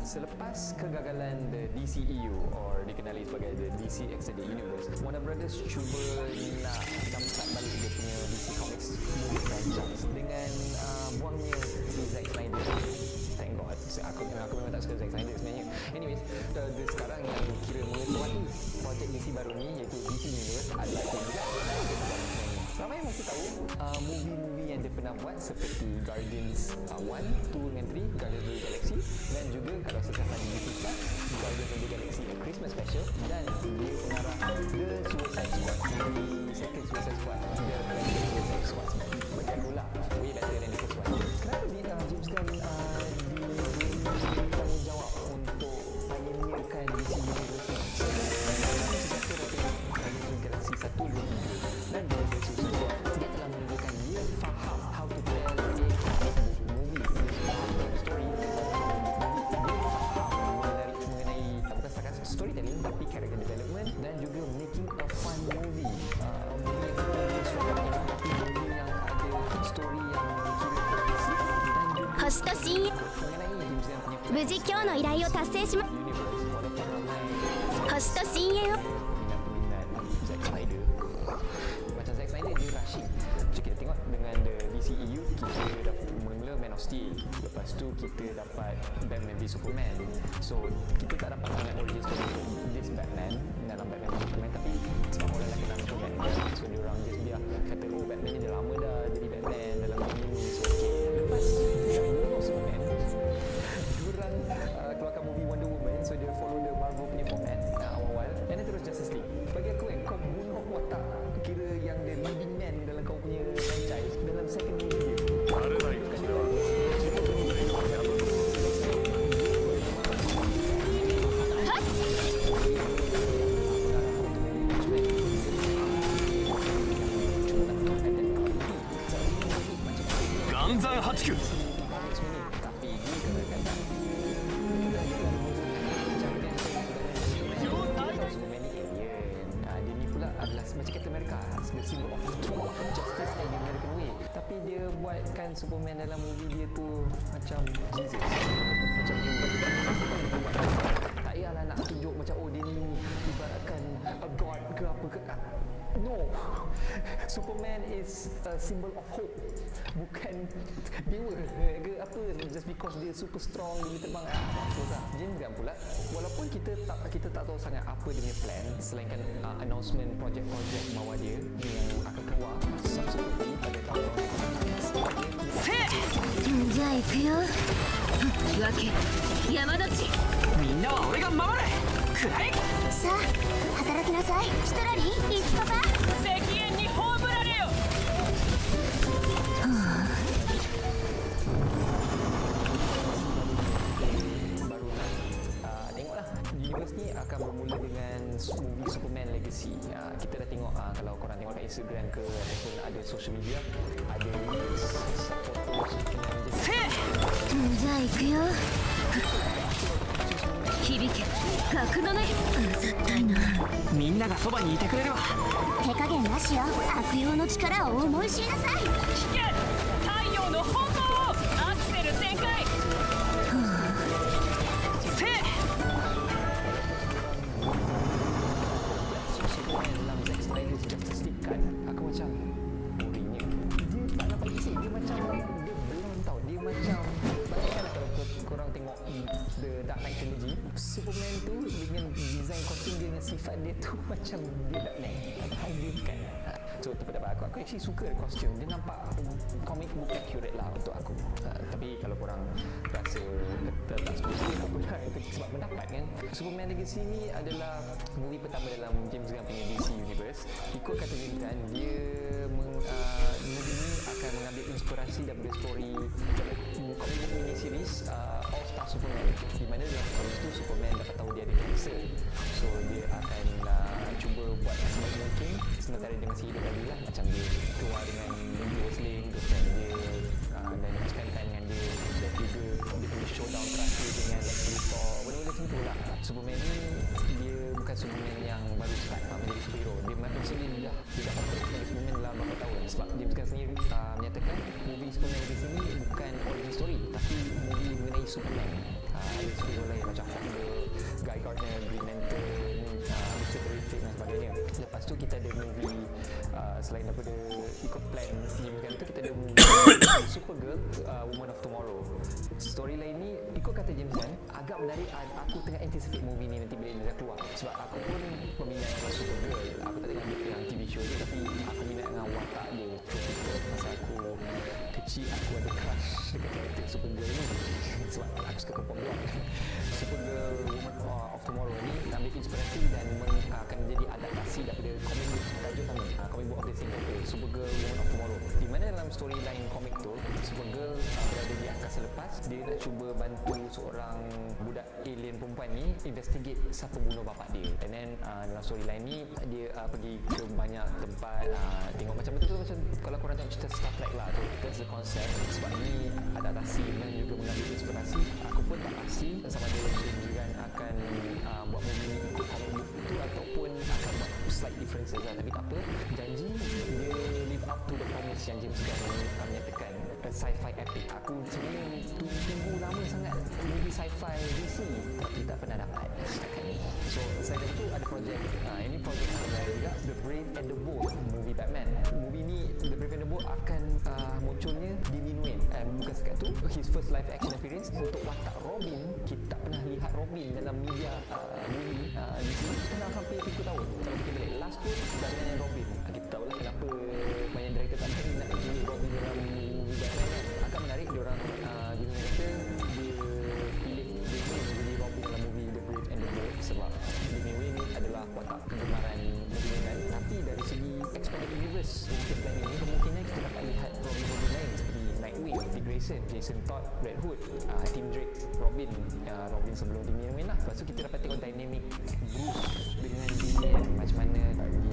Selepas kegagalan the DCEU or dikenali sebagai the DC Extended Universe, Warner Brothers cuba nak campak balik dia punya DC Comics movie franchise dengan buangnya si Zack Snyder. Thank God. Aku memang tak suka Zack Snyder sebenarnya. Anyways, sekarang yang kira mengetuai projek DC baru ni iaitu DC Universe adalah dia juga. Ramai masih tahu movie-movie yang dia pernah buat seperti Guardians 1, 2 dan 3, Guardians of the Galaxy, dan juga kalau sesiapa di YouTube Guardians of the Galaxy A Christmas Special, dan dia pengarah The Suicide Squad, the second Suicide Squad, the Suicide Squad. Bagi aku lah, way better than the first one. Kenapa dia James Gunn diberi tanggungjawab untuk pioneerkan DC Universe ni? Guardians of the Galaxy 1, 2, 3 dan dia Suicide Squad, dia telah menunjukkan dia faham how to tell a comic book movie, story. Dia faham mengenai bukan setakat storytelling tapi character development dan juga making a fun movie. Movie yang suara tapi movie yang ada story yang kira bersih dan juga 星と深淵 mengenai James Gunn punya 無事今日の依頼を達成しま universe walaupun ramai 星と深淵を minat-minat Zack Snyder. Macam Zack Snyder dia rushing. Macam kita tengok dengan the DCEU, kita dapat mula-mula Man of Steel, lepas tu kita dapat Batman v Superman. So kita tak dapat sangat origin story untuk this Batman dalam Batman v Superman, tapi sebab orang lagi nak nonton Batman, so diorang just biar kata oh Batman ni dah lama dah jadi Batman dalam movie ni, so okay. Lepas Superman diorang keluarkan movie Wonder Woman, so dia follow the Marvel punya format awal-awal, dan dia terus Justice League. Bagi aku kau bunuh watak kira yang the leading man dalam kau punya franchise dalam second movie dia. Tapi dia kadang-kadang Superman ni alien. Dia ni pula adalah macam Captain America, the symbol of truth, justice and the American way. Tapi dia buatkan Superman dalam movie dia tu macam Jesus, macam tak payahlah nak tunjuk macam oh dia ni ibaratkan a god ke apa ke. No, Superman is a symbol of hope, bukan dewa ke apa just because dia super strong dia boleh terbang. Susah. James Gunn pula, walaupun kita tak tahu sangat apa dia punya plan selainkan announcement projek-projek bawah dia yang akan keluar subsequently pada tahun-tahunじゃあ行くよわけ山立ちみんなは俺が守るくらえさあ働きなさいシトラリーいつパパ赤煙に葬られよ Universe ni akan bermula dengan movie Superman Legacy. Kita dah tengok kalau korang tengok kat Instagram ke ataupun ada social media, ada photos Superman じゃあ行くよ響け格のねうざったいなみんながそばにいてくれるわ手加減なしよ悪用の力を思い知りなさい危険太陽の炎アクセル全開せいSuperman dalam Zack Snyder Justice League kan, aku macam boringnya. Dia tak dapat isi, dia macam dia belum tahu, dia macam bayangkanlah kalau korang tengok The Dark Knight Trilogy, Superman tu dengan design kostum dia dengan sifat dia tu macam dia Batman, padahal dia bukan. So pendapat aku actually suka kostum dia, nampak comic book accurate lah untuk aku. Tapi kalau korang rasa tak setuju, tak apa lah, itu sebab pendapat kan. Superman Legacy ni adalah movie pertama dalam James Gunn punya DC Universe. Ikut kata James Gunn, dia movie ni akan mengambil inspirasi daripada story comic mini series All Star Superman, di mana dalam story tu Superman dapat tahu dia ada cancer. So dia akan cuba buat sebaik mungkin sementara dia masih hidup lagi lah, macam dia keluar dengan Lois Lane, girlfriend dia, dan spend time dengan dia, dan juga dia punya showdown terakhir dengan Lex Luthor, benda-benda macam tu lah. Superman ni dia bukan Superman yang baru start menjadi superhero, dia memang sendiri dah, dia dah operate sebagai Superman dalam beberapa tahun. Sebab James Gunn sendiri menyatakan movie Superman di sini bukan origin story tapi movie mengenai Superman. ada superhero lain macam Hawkgirl, Guy Gardner, Green Lantern, Mr. Terrific dan sebagainya. Lepas tu kita ada movie selain daripada ikut plan James Gunn tu, kita ada movie Supergirl, Woman of Tomorrow. Storyline ni ikut kata James Gunn agak menarik. Aku tengah anticipate movie ni nanti bila dia dah keluar, sebab aku pun peminat dengan Supergirl. Aku tak tengok dia yang TV show je, tapi aku minat dengan watak dia. Masa aku kecil aku ada crush dekat karakter Supergirl ni sebab aku suka perempuan blonde. Supergirl, Woman of Tomorrow ni ambil inspirasi dan akan menjadi adaptasi daripada komik book tajuk sama, komik book of the same title, Supergirl, Woman of Tomorrow, di mana dalam storyline komik tu Supergirl berada di angkasa lepas. Dia nak cuba bantu seorang budak alien perempuan ni investigate siapa bunuh bapak dia. And then dalam storyline ni dia pergi ke banyak tempat, tengok macam betul-betul macam kalau korang tengok cerita Star Trek lah tu. That's the concept. Sebab ni adaptasi dan juga mengambil inspirasi. Aku pun tak pasti sama ada James Gunn akan buat movie ni ikut comic book tu ataupun akan buat slight differences lah. Tapi tak apa, janji dia live up to the promise yang James Gunn menyatakan. A sci-fi epic. Aku sebenarnya tunggu lama sangat movie sci-fi DC, tapi tak pernah dapat setakat ni. So selain itu ada projek, ini projek saya juga, The Brave and the Bold, movie Batman. Movie ni The Brave and the Bold akan munculnya di Minuin. Bukan sekat tu, his first live action appearance untuk watak Robin. Kita tak pernah lihat Robin dalam media movie DC dalam hampir 3 tahun. Kalau kita balik last pun Batman and Robin, kita tahulah kenapa banyak director tak nak pilih Robin dalam movie Batman kan. Akan menarik diorang gimana kata dia pilih Damian menjadi Robin dalam movie The Brave and the Bold, sebab Damian ni adalah watak kegemaran Damian kan. Tapi dari segi expanded universe mungkin plan ini kemungkinan kita dapat lihat Robin lain seperti Nightwing, Dick Grayson, Jason Todd, Red Hood, Tim Drake, Robin, Robin sebelum Damian lah. Lepas tu kita dapat tengok dynamic Bruce dengan Damian, macam mana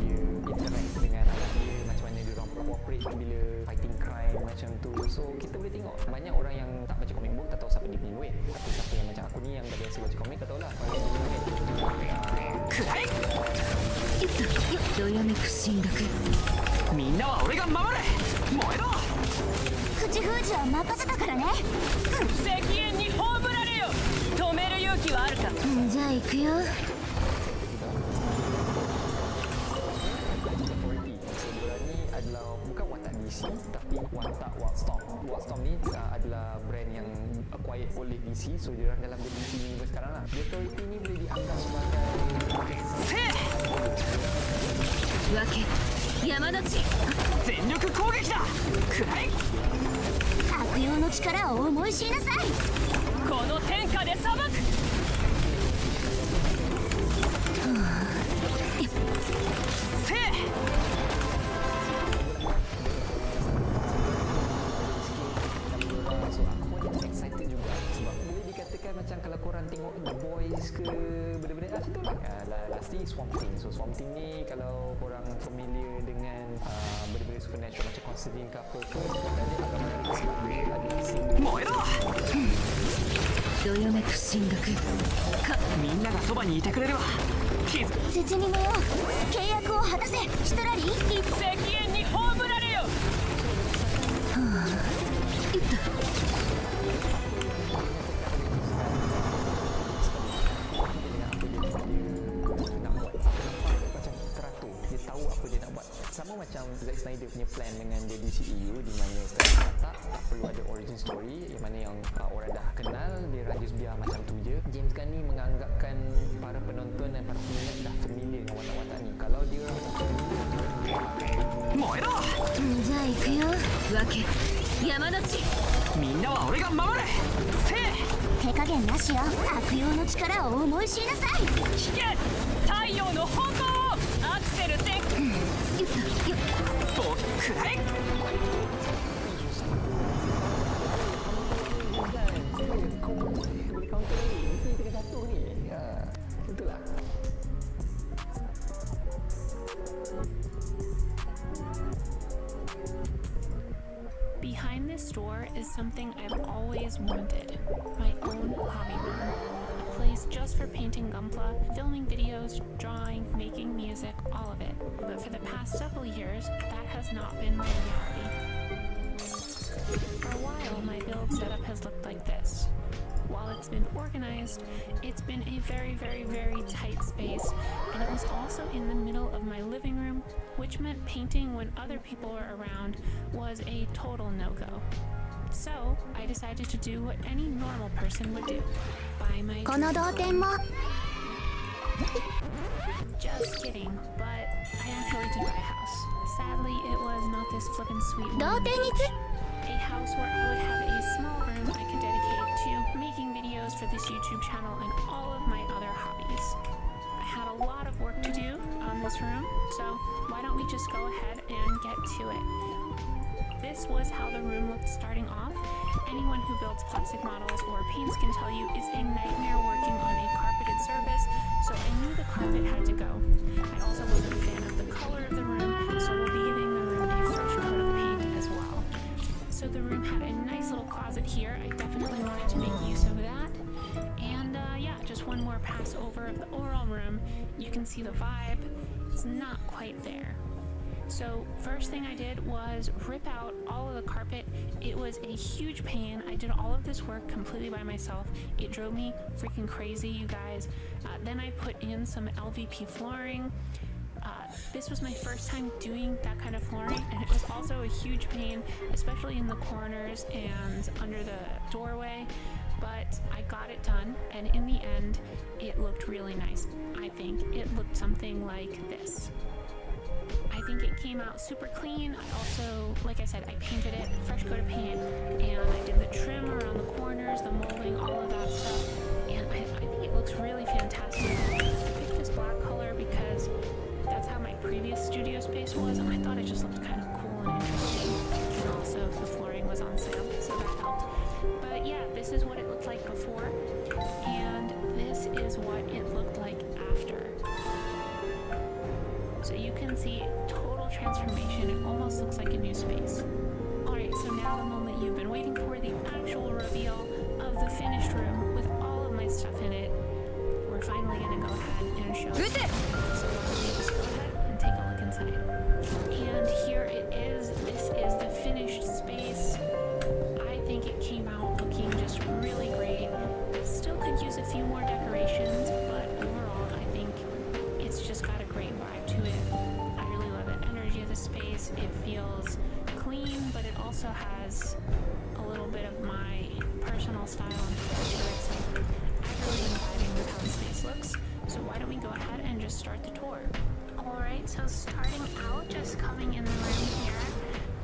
dia interact dengan anak dia, macam mana dia orang cooperate bila fighting crime macam tu. So kita boleh tengok banyak orang yang tak baca komik book tak tahu siapa Damian Wayne, tapi siapa yang macam aku ni yang dah biasa baca komik tak tahulah orang Damian Wayne. どよめく進学みんなは俺が守れ燃えろ口封じは任せたからね。石煙に葬られよ止める勇気はあるかじゃあ行くよ。 adalah bukan watak DC tapi watak Wildstorm. Wildstorm ni adalah brand yang acquired oleh DC, so dia orang dalam DC universe sekarang lah. The Authority ni boleh dianggap sebagai わけ山の地全力攻撃だくらい悪用の力を思い知りなさい。この天下で裁くせい So aku pun excited juga sebab boleh dikatakan macam kalau korang tengok The Boys ke benda-benda macam tu lah. Lastly Swamp Thing. So Swamp Thing ni kalau korang familiar dengan benda-benda supernatural macam Constantine ke apa ke, dan dia agak menarik sebab dia ada scene 燃えろどよめく進学かみんながそばにいてくれるわ絶にもよ契約を果たせシトラリー。石煙に葬られよいった sama macam Zack Snyder punya plan dengan the DCEU, di mana setelah tak perlu ada origin story yang mana yang orang dah kenal, dia orang just biar macam tu je. James Gunn ni menganggapkan para penonton dan para peminat dah familiar dengan watak-watak ni. Kalau dia orang macam ni 燃えろじゃあ行くよ。わけ山の地みんなは俺が守れせい手加減なしよ。悪用の力を思い知りなさい。聞け太陽の炎アクセル全よっとよっ僕くらい boleh counter ni, mesti tengah jatuh ni. Betul lah. Behind this door is something I've always wanted. My own hobby room. A place just for painting Gunpla, filming videos, drawing, making music, all of it. But for the past several years, that has not been my reality. For a while, my build setup has looked like this. while it's been organized, it's been a very, very, very tight space. And it was also in the middle of my living room, which meant painting when other people were around was a total no-go. So I decided to do what any normal person would do. Buy my この同点も Just kidding, but I actually did buy a house. Sadly, it was not this flippin' sweet 同 one. 点につ A house where I would have a small room I could dedicate to making videos for this YouTube channel and all of my other hobbies. I had a lot of work to do on this room, so why don't we just go ahead and get to it. This was how the room looked starting off. Anyone who builds plastic models or paints can tell you it's a nightmare working on a carpeted surface, so I knew the carpet had to go. I also wasn't a fan of the color of the room, so we'll be giving the room a fresh coat of paint as well. So the room had a nice little closet here. I definitely wanted to make use of that. And yeah, just one more pass over of the overall room. You can see the vibe. It's not quite there. So first thing I did was rip out all of the carpet. It was a huge pain. I did all of this work completely by myself. It drove me freaking crazy, you guys. Then I put in some LVP flooring. This was my first time doing that kind of flooring, and it was also a huge pain, especially in the corners and under the doorway. But I got it done, and in the end, it looked really nice. I think it looked something like this. I think it came out super clean. I also, like I said, I painted it, fresh coat of paint, and I did the trim around the corners, the molding, all of that stuff. And I think it looks really fantastic. I picked this black color because that's how my previous studio space was, and I thought it just looked kind of cool and interesting. And also, the flooring was on sale, so that helped. But yeah, this is what it looked like before, and this is what it looked like after. So you can see total transformation. It almost looks like a new space. Alright, so now the moment you've been waiting for, the actual reveal of the finished room with all of my stuff in it. We're finally going to go ahead and show you. So why don't we just go ahead and take a look inside. And here it is. This is the finished space. I think it came out looking just really great. Still could use a few more decorations, but overall I think it's just got a great vibe to it. I really love the energy of the space. It feels clean, but it also has a little bit of my personal style and flair to it. So I've really been vibing with how the space looks. So why don't we go ahead and just start the tour. Alright, so starting out, just coming in the room here,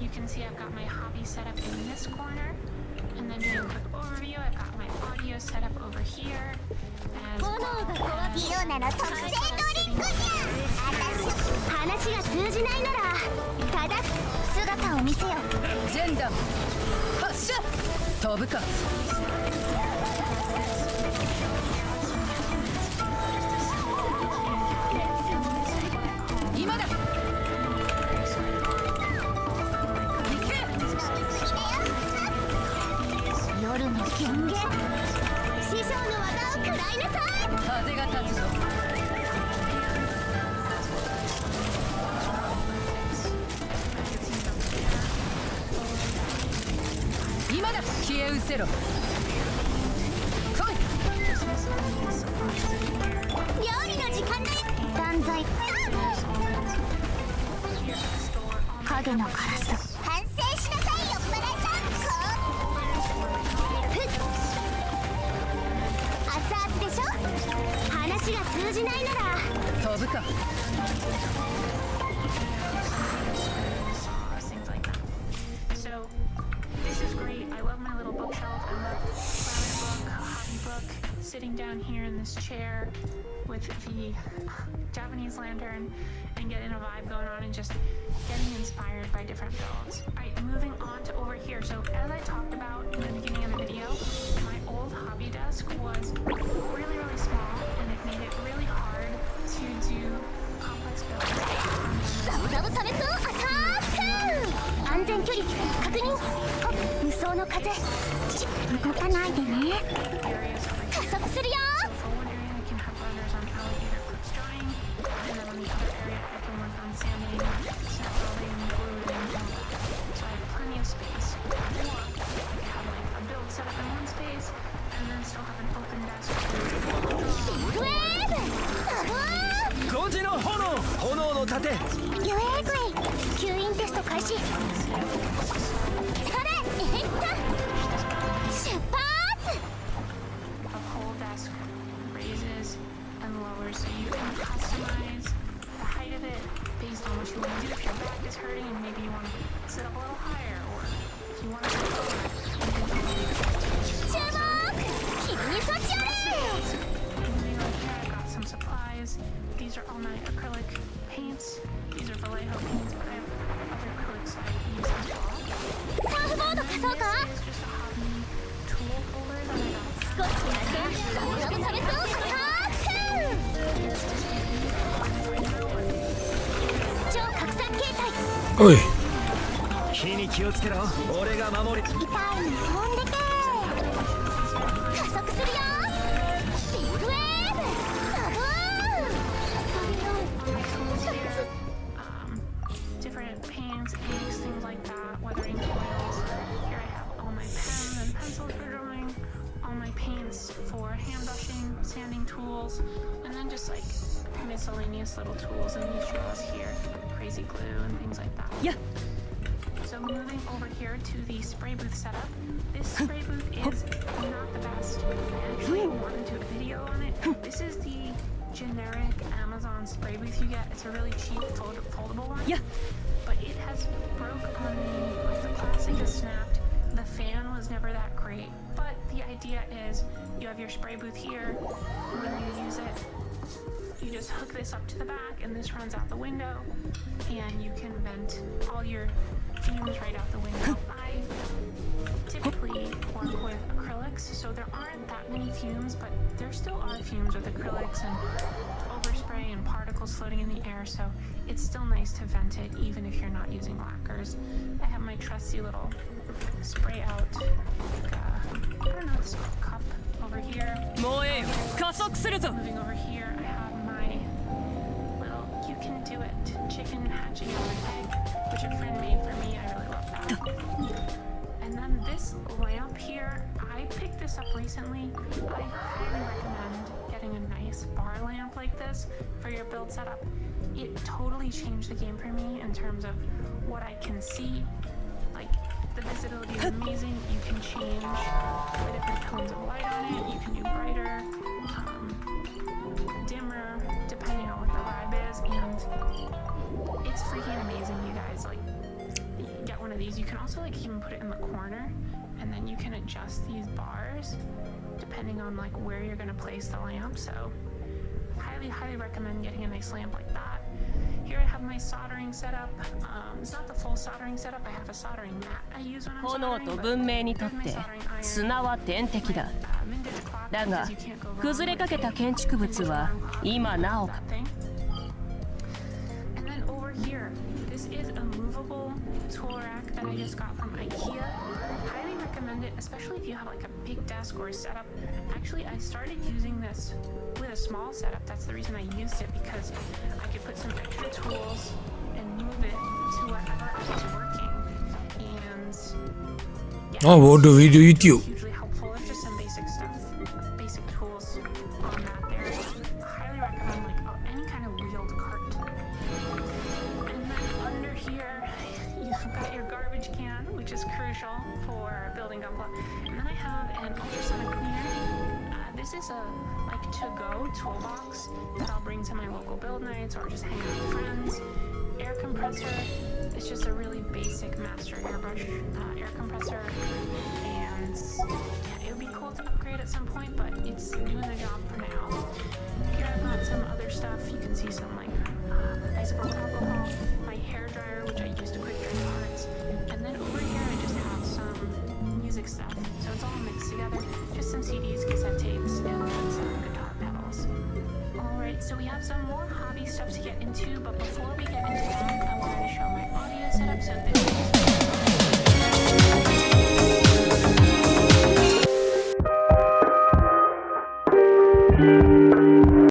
you can see I've got my hobby set up in this corner. And then doing a quick overview, I've got my audio set up over here. As 炎が怖いようなら特製ドリンクじゃ話が通じないならただ姿を見せよジェンダー発射飛ぶか今だ夜の権限師匠の技を食らいなさい風が立つぞ今だ消え失せろ来い料理の時間だよ断罪影のカラス反省しなさいよバラさん熱々でしょ話が通じないなら飛ぶか things like that. So this is great. I love my little bookshelf. I love flower book, hobby book, sitting down here in this chair with the Japanese lantern and getting a vibe going on and just getting inspired by different builds. Alright, moving on to over here. So as I talked about in the beginning of the video, my old hobby desk was really, really small, and it made it really hard to do complex builds. ザブザブ差別アタック安全距離確認あ無双の風動かないでね Areas over 加 here. 速するよ So for one area, I can have runners on alligator clips drying, and then on the other area, I can work on sanding, snap welding, gluing, and all that. So I have plenty of space. Or I can have like a build set up in one space, and then still sit up a little higher, or if you want to go lower. 注目君にそっちあれ Moving over here, I got some supplies. These are all my acrylic paints. These are Vallejo paints, but I have other acrylics I use as well. サーフボード貸そうか This is just a hobby tool holder that I got. 少しだけラブラブ差別をアタック超拡散形態おい火に気をつけろ。俺が守り。痛いの飛んでけ加速するよビッグウェーブザブーン Different paints, inks, things like that, weathering foils. Here I have all my pens and pencils for drawing, all my paints for hand brushing, sanding tools, and then just like miscellaneous little tools in these drawers here, crazy glue and things like that. Yeah. So moving over here to the spray booth setup. This spray booth is not the best. I actually want to do a video on it. This is the generic Amazon spray booth you get. It's a really cheap foldable one. Yeah. But it has broke on me. Like the plastic has snapped. The fan was never that great. But the idea is you have your spray booth here. When you use it, you just hook this up to the back and this runs out the window. And you can vent all your fumes right out the window. I typically work with acrylics, so there aren't that many fumes, but there still are fumes with acrylics and overspray and particles floating in the air, so it's still nice to vent it even if you're not using lacquers. I have my trusty little spray out, like, I don't know, this cup over here. もうええよ加速するぞ Moving over here, I have my little "You can do it" chicken hatching out an egg, which a friend made for me. I really love that. And then this lamp here, I picked this up recently. I highly recommend getting a nice bar lamp like this for your build setup. It totally changed the game for me in terms of what I can see. Like, the visibility is amazing. You can change the different tones of light on it. You can do brighter, dimmer, depending on what the vibe is, and it's freaking amazing, you guys. Like, you get one of these. You can also like even put it in the corner, and then you can adjust these bars depending on like where you're gonna place the lamp. So, highly recommend getting a nice lamp like that. Here I have my soldering setup. It's not the full soldering setup. I have a soldering mat I use when I'm 炎 soldering. と but 文明にとっ here's my て soldering iron. 砂は天敵だ Vintage clock だが because you can't go wrong 崩れかけた with 建築物は vintage clock. 今なお That thing. And then over here, this is a movable tool rack that I just got from IKEA. Highly recommend it, especially if you have like a big desk or a setup. Actually, I started using this with a small setup. That's the reason I used it, because I could put some extra tools and move it to wherever I was working. And yeah, Oh, what do we do YouTube? it's hugely helpful. There's just some basic stuff, basic tools on that there. Highly recommend like any kind of wheeled cart. And then under here, you've got your garbage can, which is crucial for building Gunpla. And then I have an ultrasonic cleaner. This is a like to-go toolbox that I'll bring to my local build nights or just hang out with friends. Air compressor. It's just a really basic master airbrush air compressor, and yeah, it would be cool to upgrade at some point, but it's doing the job for now. Here I've got some other stuff. You can see some like isopropyl alcohol, my hair dryer, which I use to quick dry parts, and then over here I just have some music stuff. So it's all mixed together. Just some CDs, cassette tapes, and then some guitar pedals. Alright, so we have some more hobby stuff to get into, but before we get into that, I wanted to show my